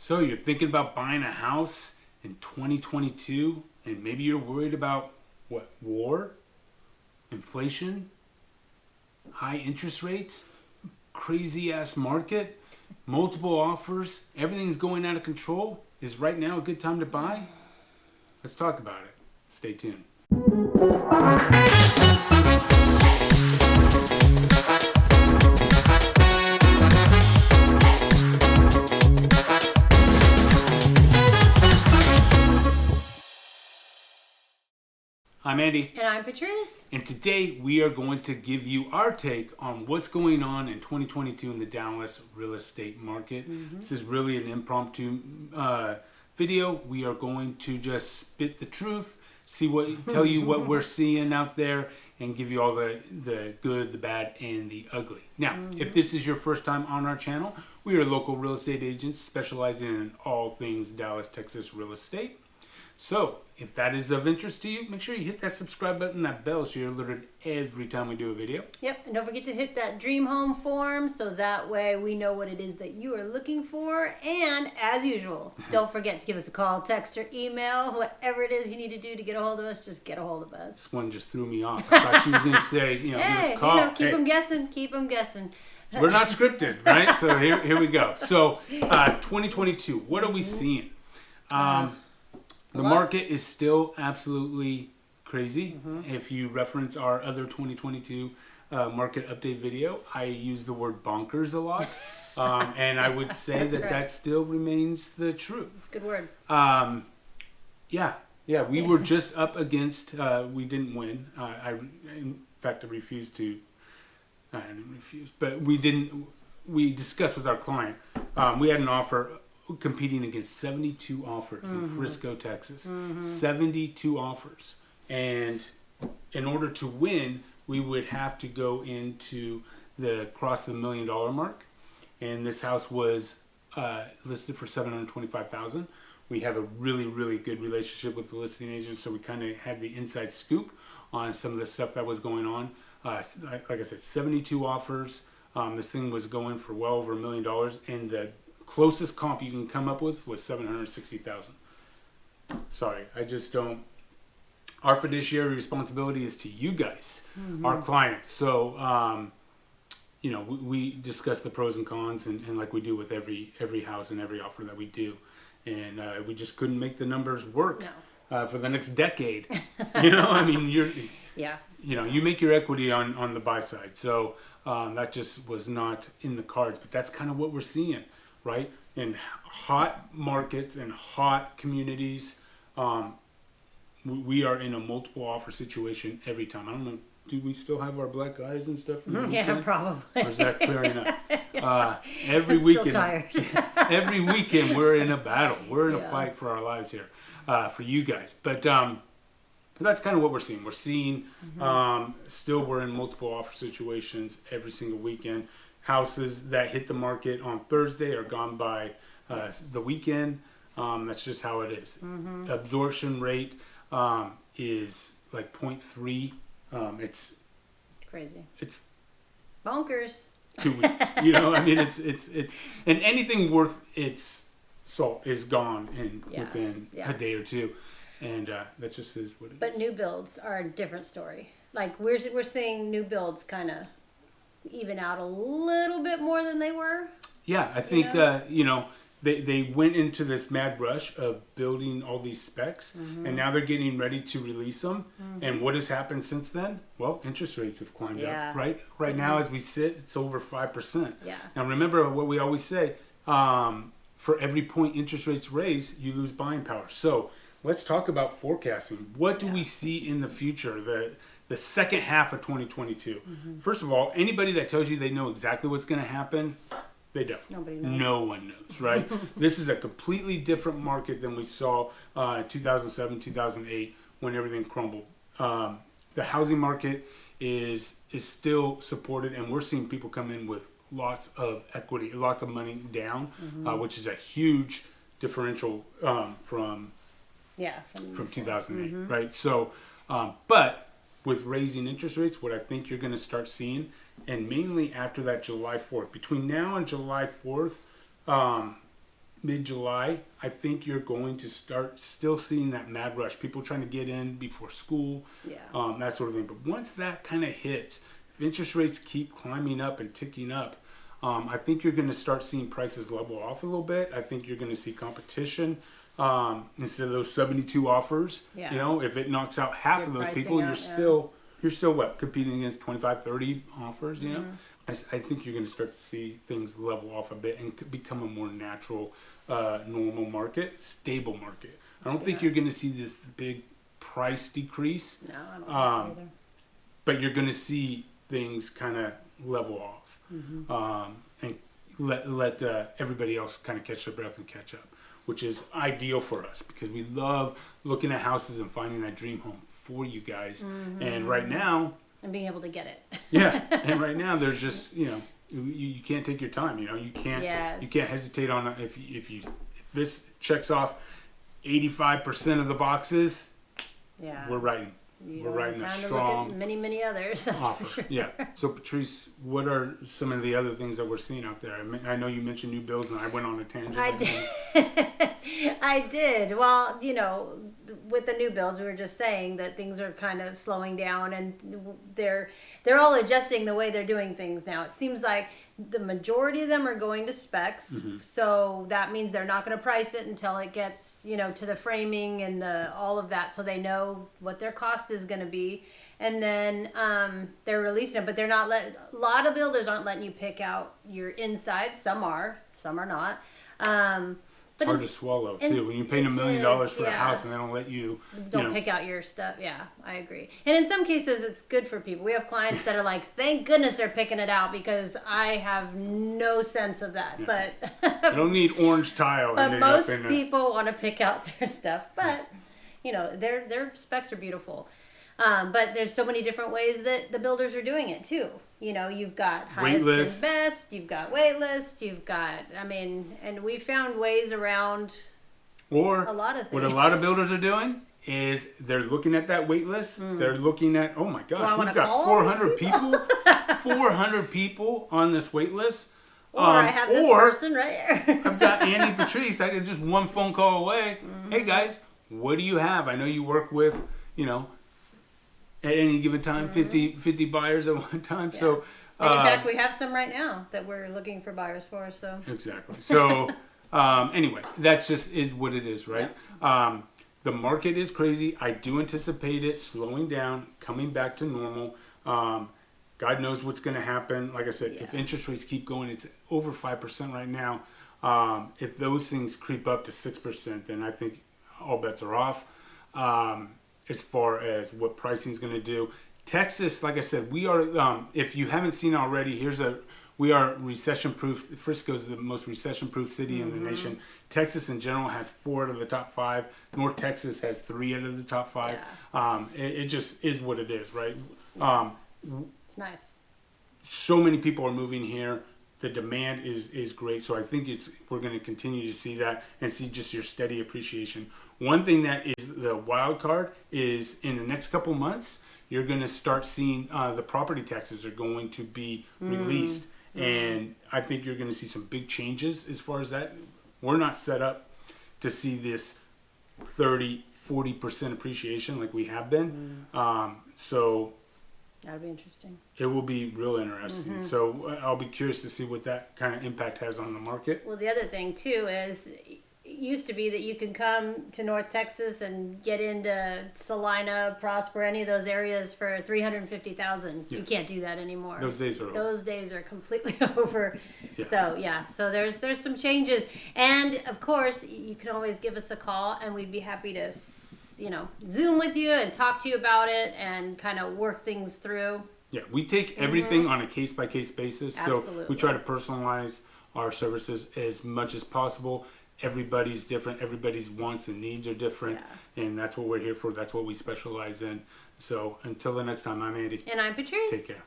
So you're thinking about buying a house in 2022, and maybe you're worried about what? War, inflation, high interest rates, crazy ass market, multiple offers, everything's going out of control. Is right now a good time to buy? Let's talk about it. Stay tuned. I'm Andy. And I'm Patrice. And today we are going to give you our take on what's going on in 2022 in the Dallas real estate market. This is really an impromptu video. We are going to just spit the truth, tell you what we're seeing out there, and give you all the good, the bad, and the ugly. Now, if this is your first time on our channel, we are local real estate agents specializing in all things Dallas, Texas real estate. So, if that is of interest to you, make sure you hit that subscribe button, that bell, so you're alerted every time we do a video. Yep, and don't forget to hit that dream home form so that way we know what it is that you are looking for. And as usual, don't forget to give us a call, text, or email. Whatever it is you need to do to get a hold of us, just get a hold of us. This one just threw me off. I thought she was going to say, give us a call. Keep them guessing, keep them guessing. We're not scripted, right? So here we go. So, 2022, what are we seeing? The market is still absolutely crazy. If you reference our other 2022 market update video, I use the word bonkers a lot. And I would say that still remains the truth. It's a good word. Yeah, we were just up against, we didn't win. In fact, I refused to, I didn't refuse, but we discussed with our client. We had an offer competing against 72 offers in Frisco, Texas. 72 offers. And in order to win, we would have to go into cross the $1 million mark. And this house was listed for $725,000. We have a really, really good relationship with the listing agent, so we kind of had the inside scoop on some of the stuff that was going on. Like I said, 72 offers. This thing was going for well over $1 million, and the closest comp you can come up with was $760,000. Sorry, I just don't. Our fiduciary responsibility is to you guys, our clients. So, we discuss the pros and cons, and like we do with every house and every offer that we do, and we just couldn't make the numbers work for the next decade. You make your equity on the buy side. So that just was not in the cards. But that's kind of what we're seeing. Right? In hot markets and hot communities, we are in a multiple offer situation every time. I don't know, do we still have our black eyes and stuff? Yeah, probably. Or is that clearing up? Every I'm weekend, still tired. every weekend we're in a battle. We're in a fight for our lives here, for you guys. But that's kind of what we're seeing. We're seeing still we're in multiple offer situations every single weekend. Houses that hit the market on Thursday are gone by the weekend. That's just how it is. Absorption rate is like 0.3. It's crazy. It's bonkers. 2 weeks. It's and anything worth its salt is gone within a day or two, and that just is what it is. But new builds are a different story. Like we're seeing new builds kind of even out a little bit more than they were. Yeah, I think they went into this mad rush of building all these specs, and now they're getting ready to release them. And what has happened since then? Well, interest rates have climbed up. Right now, as we sit, it's over 5%. Yeah. Now remember what we always say: for every point interest rates raise, you lose buying power. So let's talk about forecasting. What do we see in the future? The second half of 2022. First of all, anybody that tells you they know exactly what's going to happen, they don't. Nobody knows. No one knows, right? This is a completely different market than we saw 2007, 2008 when everything crumbled. The housing market is still supported, and we're seeing people come in with lots of equity, lots of money down, which is a huge differential from 2008, right? So, but with raising interest rates, what I think you're going to start seeing, and mainly after that July 4th, between now and July 4th, mid-July, I think you're going to start still seeing that mad rush. People trying to get in before school, that sort of thing. But once that kind of hits, if interest rates keep climbing up and ticking up, I think you're going to start seeing prices level off a little bit. I think you're going to see competition. Instead of those 72 offers, if it knocks out half of those people, you're still what, competing against 25, 30 offers, I think you're going to start to see things level off a bit and become a more natural, normal market, stable market. I don't think you're going to see this big price decrease. No, I don't think so either. But you're going to see things kind of level off, and let everybody else kind of catch their breath and catch up, which is ideal for us because we love looking at houses and finding that dream home for you guys. And right now, and being able to get it. and right now there's just you can't take your time. You can't hesitate on if this checks off 85% of the boxes. We're writing. We're writing a strong to look at many others. That's offer. For sure. Yeah. So Patrice, what are some of the other things that we're seeing out there? I know you mentioned new builds, and I went on a tangent. I did. I did. Well, with the new builds, we were just saying that things are kind of slowing down, and they're all adjusting the way they're doing things now. It seems like the majority of them are going to specs, so that means they're not going to price it until it gets to the framing and all of that, so they know what their cost is going to be, and then they're releasing it. But they're not a lot of builders aren't letting you pick out your inside. Some are not. It's hard to swallow too when you're paying $1 million for a house and they don't let you pick out your stuff. Yeah, I agree. And in some cases, it's good for people. We have clients that are like, "Thank goodness they're picking it out because I have no sense of that." Yeah. But I don't need orange tile. But most people want to pick out their stuff. But their specs are beautiful. But there's so many different ways that the builders are doing it too. You've got highest and best, you've got wait list, you've got, and we found ways around a lot of things. What a lot of builders are doing is they're looking at that wait list. They're looking at, oh my gosh, we've got 400 people, 400 people on this wait list. Or I have this person right here. I've got Andy Patrice. I get just one phone call away. Hey guys, what do you have? I know you work with, at any given time, 50 buyers at one time. Yeah. So, and in fact, we have some right now that we're looking for buyers for. So exactly. So anyway, that's just is what it is, right? Yeah. The market is crazy. I do anticipate it slowing down, coming back to normal. God knows what's going to happen. Like I said, if interest rates keep going, it's over 5% right now. If those things creep up to 6%, then I think all bets are off. As far as what pricing is going to do. Texas, like I said, we are, if you haven't seen already, we are recession-proof. Frisco is the most recession-proof city in the nation. Texas in general has 4 out of the top 5. North Texas has 3 out of the top 5. Yeah. It just is what it is, right? It's nice. So many people are moving here. The demand is great. So I think we're going to continue to see that and see just your steady appreciation. One thing that is the wild card is in the next couple months, you're going to start seeing the property taxes are going to be released. And I think you're going to see some big changes as far as that. We're not set up to see this 30-40% appreciation like we have been. So that'll be interesting. It will be real interesting. So I'll be curious to see what that kind of impact has on the market. Well, the other thing too is it used to be that you could come to North Texas and get into Salina, Prosper, any of those areas for $350,000. You can't do that anymore. Those days are over. Those days are completely over. Yeah. So there's some changes, and of course you can always give us a call, and we'd be happy to Zoom with you and talk to you about it and kind of work things through. Yeah, we take everything on a case-by-case basis. Absolutely. So we try to personalize our services as much as possible. Everybody's different. Everybody's wants and needs are different. Yeah. And that's what we're here for. That's what we specialize in. So until the next time, I'm Andy. And I'm Patrice. Take care.